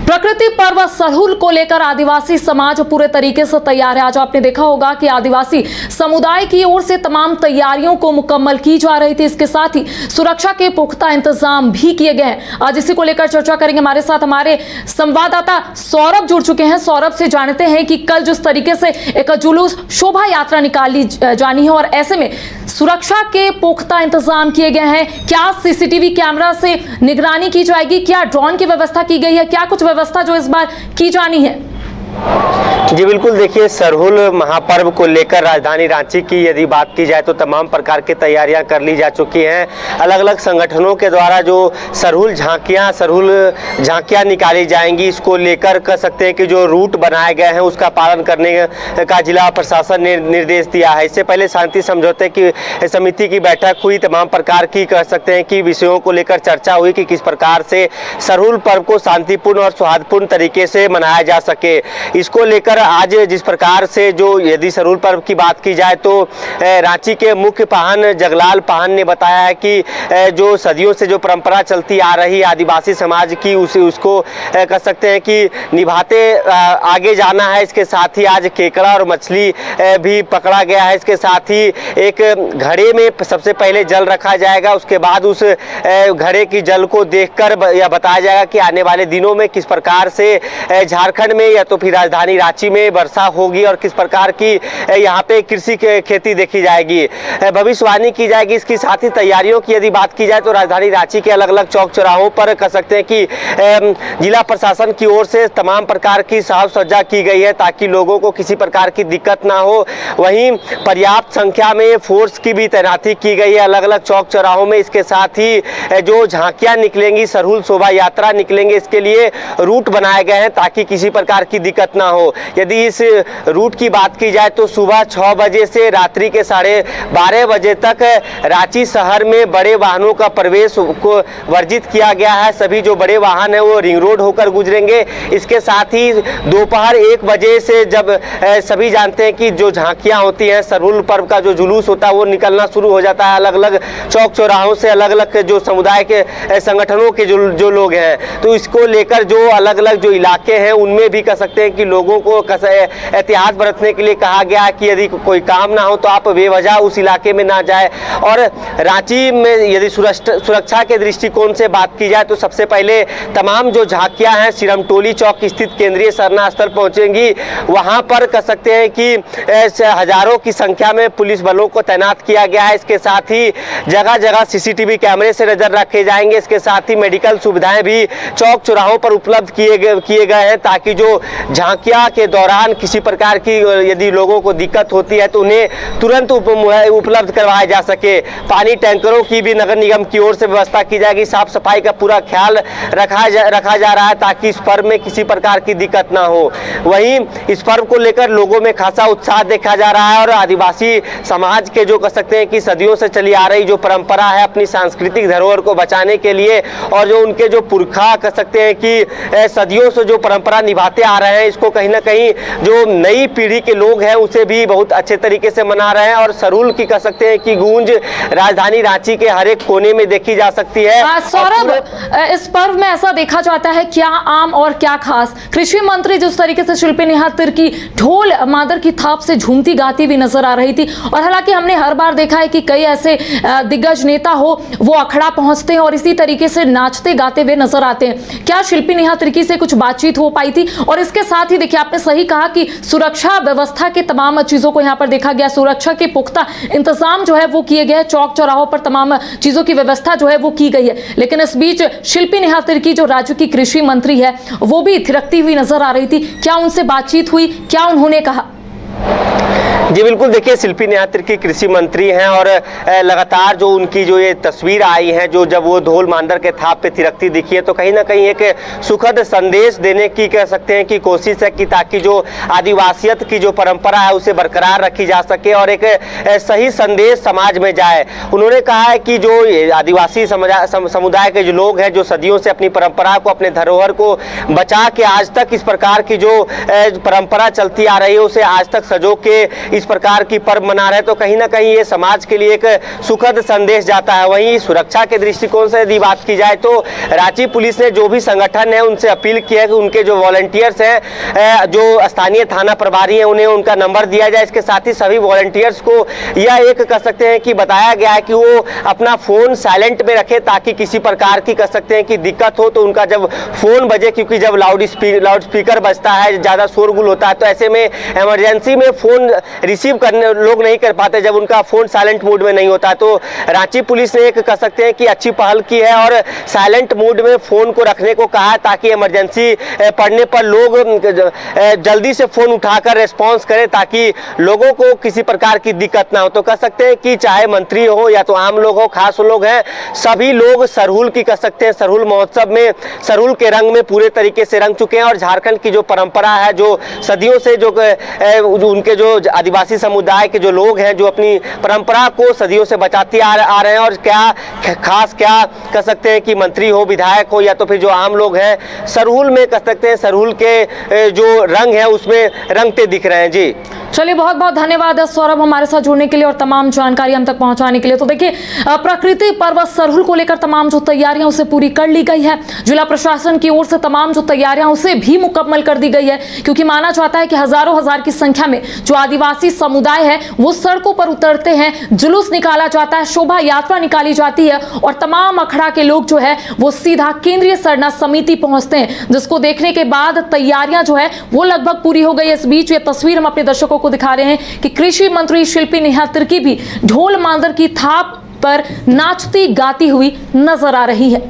प्रकृति पर्व सरहुल को लेकर आदिवासी समाज पूरे तरीके से तैयार है। आज आपने देखा होगा कि आदिवासी समुदाय की ओर से तमाम तैयारियों को मुकम्मल की जा रही थी। इसके साथ ही सुरक्षा के पुख्ता इंतजाम भी किए गए हैं। आज इसी को लेकर चर्चा करेंगे। हमारे साथ हमारे संवाददाता सौरभ जुड़ चुके हैं। सौरभ से जानते हैं कि कल जिस तरीके से एक जुलूस शोभा यात्रा निकाली जानी है और ऐसे में सुरक्षा के पुख्ता इंतजाम किए गए हैं। क्या सीसीटीवी कैमरा से निगरानी की जाएगी, क्या ड्रोन की व्यवस्था की गई है, क्या कुछ व्यवस्था जो इस बार की जानी है? जी बिल्कुल, देखिए सरहुल महापर्व को लेकर राजधानी रांची की यदि बात की जाए तो तमाम प्रकार की तैयारियां कर ली जा चुकी हैं। अलग अलग संगठनों के द्वारा जो सरहुल झांकियां निकाली जाएंगी, इसको लेकर कह सकते हैं कि जो रूट बनाए गए हैं उसका पालन करने का जिला प्रशासन ने निर्देश दिया है। इससे पहले शांति समझौते की समिति की बैठक हुई। तमाम प्रकार की कह सकते हैं कि विषयों को लेकर चर्चा हुई कि किस प्रकार से सरहुल पर्व को शांतिपूर्ण और सौहार्दपूर्ण तरीके से मनाया जा सके। इसको लेकर आज जिस प्रकार से जो यदि सरहुल पर्व की बात की जाए तो रांची के मुख्य पाहन जगलाल पाहन ने बताया है कि जो सदियों से जो परंपरा चलती आ रही आदिवासी समाज की उसको कह सकते हैं कि निभाते आगे जाना है। इसके साथ ही आज केकड़ा और मछली भी पकड़ा गया है। इसके साथ ही एक घड़े में सबसे पहले जल रखा जाएगा, उसके बाद उस घड़े की जल को देखकर यह बताया जाएगा कि आने वाले दिनों में किस प्रकार से झारखंड में या तो फिर राजधानी रांची में वर्षा होगी और किस प्रकार की यहाँ पे कृषि खेती देखी जाएगी, भविष्यवाणी की जाएगी। इसकी साथ ही तैयारियों की यदि बात की जाए तो राजधानी रांची के अलग अलग चौक चौराहों पर कह सकते हैं कि जिला प्रशासन की ओर से तमाम प्रकार की साज सज्जा की गई है ताकि लोगों को किसी प्रकार की दिक्कत ना हो। वहीं पर्याप्त संख्या में फोर्स की भी तैनाती की गई है अलग अलग चौक चौराहों में। इसके साथ ही जो झांकियां निकलेंगी, सरहुल शोभा यात्रा निकलेंगे, इसके लिए रूट बनाए गए हैं ताकि किसी प्रकार की दिक्कत ना हो। यदि इस रूट की बात की जाए तो सुबह 6 बजे से रात्रि के 12:30 बजे तक रांची शहर में बड़े वाहनों का प्रवेश को वर्जित किया गया है। सभी जो बड़े वाहन है वो रिंग रोड होकर गुजरेंगे। इसके साथ ही दोपहर 1 बजे से जब सभी जानते हैं कि जो झांकियां होती हैं, सरहुल पर्व का जो जुलूस होता है वो निकलना शुरू हो जाता है। अलग अलग चौक चौराहों से अलग अलग जो समुदाय के संगठनों के जो लोग हैं, तो इसको लेकर जो अलग अलग जो इलाके हैं उनमें भी कह सकते हैं कि लोगों को एहतियात बरतने के लिए कहा गया है कि यदि कोई काम ना हो तो आप बेवजह उस इलाके में ना जाए। और रांची में यदि सुरक्षा के दृष्टिकोण से बात की जाए तो सबसे पहले तमाम जो झांकियां हैं सिरमटोली चौक स्थित केंद्रीय सरना स्थल पहुंचेंगी। वहां पर कह सकते हैं कि हजारों की संख्या में पुलिस बलों को तैनात किया गया है। इसके साथ ही जगह जगह सीसीटीवी कैमरे से नजर रखे जाएंगे। इसके साथ ही मेडिकल सुविधाएं भी चौक चौराहों पर उपलब्ध किए गए हैं ताकि जो झांकियां के दौरान किसी प्रकार की यदि लोगों को दिक्कत होती है तो उन्हें तुरंत उपलब्ध करवाया जा सके। पानी टैंकरों की भी नगर निगम की ओर से व्यवस्था की जाएगी। साफ सफाई का पूरा ख्याल रखा जा रहा है ताकि इस पर्व में किसी प्रकार की दिक्कत ना हो। वहीं इस पर्व को लेकर लोगों में खासा उत्साह देखा जा रहा है और आदिवासी समाज के जो कह सकते हैं कि सदियों से चली आ रही जो परंपरा है अपनी सांस्कृतिक धरोहर को बचाने के लिए और जो उनके जो पुरखा कह सकते हैं कि सदियों से जो परंपरा निभाते आ रहे हैं, इसको कहीं ना कहीं जो नई पीढ़ी के लोग हैं उसे भी बहुत अच्छे तरीके से मना रहे हैं। और सरहुल की कह सकते हैं कि गूंज राजधानी रांची के हर एक कोने में देखी जा सकती है। सौरभ, इस पर्व में ऐसा देखा जाता है क्या आम और क्या खास? कृषि मंत्री जिस तरीके से शिल्पी नेहा तिर्की ढोल मादर की थाप से झूमती गाती भी नजर आ रही थी और हालांकि हमने हर बार देखा है कि कई ऐसे दिग्गज नेता हो वो अखड़ा पहुंचते हैं और इसी तरीके से नाचते गाते हुए नजर आते हैं। क्या शिल्पी नेहा तिर्की से कुछ बातचीत हो पाई थी? और इसके साथ ही देखिए, आपने सही कहा कि सुरक्षा व्यवस्था के तमाम चीजों को यहाँ पर देखा गया। सुरक्षा के पुख्ता इंतजाम जो है वो किए गए, चौक चौराहों पर तमाम चीजों की व्यवस्था जो है वो की गई है। लेकिन इस बीच शिल्पी नेहा तिर्की जो राज्य की कृषि मंत्री है वो भी थिरकती हुई नजर आ रही थी। क्या उनसे बातचीत हुई? क्या उन्होंने कहा? जी बिल्कुल, देखिए शिल्पी नेहा तिर्की कृषि मंत्री हैं और लगातार जो उनकी जो ये तस्वीर आई है, जो जब वो ढोल मांदर के थाप पे थिरकती दिखी है तो कहीं ना कहीं एक सुखद संदेश देने की कह सकते हैं कि कोशिश है कि ताकि जो आदिवासियत की जो परंपरा है उसे बरकरार रखी जा सके और एक सही संदेश समाज में जाए। उन्होंने कहा है कि जो आदिवासी समुदाय के जो लोग हैं जो सदियों से अपनी परंपरा को, अपने धरोहर को बचा के आज तक इस प्रकार की जो परंपरा चलती आ रही है उसे आज तक सजो के इस प्रकार की पर्व मना रहे हैं, तो कहीं ना कहीं ये समाज के लिए एक सुखद संदेश जाता है। वहीं सुरक्षा के दृष्टिकोण से यदि बात की जाए तो रांची पुलिस ने जो भी संगठन है उनसे अपील की है कि उनके जो वॉलंटियर्स हैं, जो स्थानीय थाना प्रभारी हैं, उन्हें उनका नंबर दिया जाए। इसके साथ ही सभी वॉलंटियर्स को यह एक कह सकते हैं कि बताया गया है कि वो अपना फोन साइलेंट में रखे, ताकि किसी प्रकार की कह सकते हैं कि दिक्कत हो तो उनका जब फोन बजे, क्योंकि जब लाउड स्पीकर बजता है, ज़्यादा शोरगुल होता है, तो ऐसे में इमरजेंसी में फ़ोन रिसीव करने लोग नहीं कर पाते जब उनका फ़ोन साइलेंट मोड में नहीं होता। तो रांची पुलिस ने एक कह सकते हैं कि अच्छी पहल की है और साइलेंट मोड में फ़ोन को रखने को कहा है, ताकि इमरजेंसी पड़ने पर लोग जल्दी से फ़ोन उठाकर रिस्पॉन्स करें, ताकि लोगों को किसी प्रकार की दिक्कत ना हो। तो कह सकते हैं कि चाहे मंत्री हो या तो आम लोग हो, खास लोग हैं, सभी लोग सरहुल की कह सकते हैं सरहुल महोत्सव में सरहुल के रंग में पूरे तरीके से रंग चुके हैं। और झारखंड की जो परंपरा है, जो सदियों से जो उनके जो आदिवासी समुदाय के जो लोग हैं, जो अपनी परंपरा को सदियों से बचाते आ रहे हैं, और क्या खास क्या कह सकते हैं कि मंत्री हो, विधायक हो या तो फिर जो आम लोग हैं, सरहुल में कह सकते हैं सरहुल के जो रंग है उसमें रंगते दिख रहे हैं। जी चलिए, बहुत बहुत धन्यवाद सौरभ हमारे साथ जुड़ने के लिए और तमाम जानकारी हम तक पहुंचाने के लिए। तो देखिए, प्रकृति पर्व सरहुल को लेकर तमाम जो तैयारियां उसे पूरी कर ली गई है। जिला प्रशासन की ओर से तमाम जो तैयारियां उसे भी मुकम्मल कर दी गई है, क्योंकि माना जाता है कि हजारों हजार की संख्या में जो आदिवासी समुदाय है वो सड़कों पर उतरते हैं, जुलूस निकाला जाता है, शोभा यात्रा निकाली जाती है और तमाम अखड़ा के लोग जो है वो सीधा केंद्रीय सरना समिति पहुंचते हैं, जिसको देखने के बाद तैयारियां जो है वो लगभग पूरी हो गई। इस बीच ये तस्वीर हम अपने दर्शकों को दिखा रहे हैं कि कृषि मंत्री शिल्पी नेहा तिर्की भी ढोल मांदर की थाप पर नाचती गाती हुई नजर आ रही है।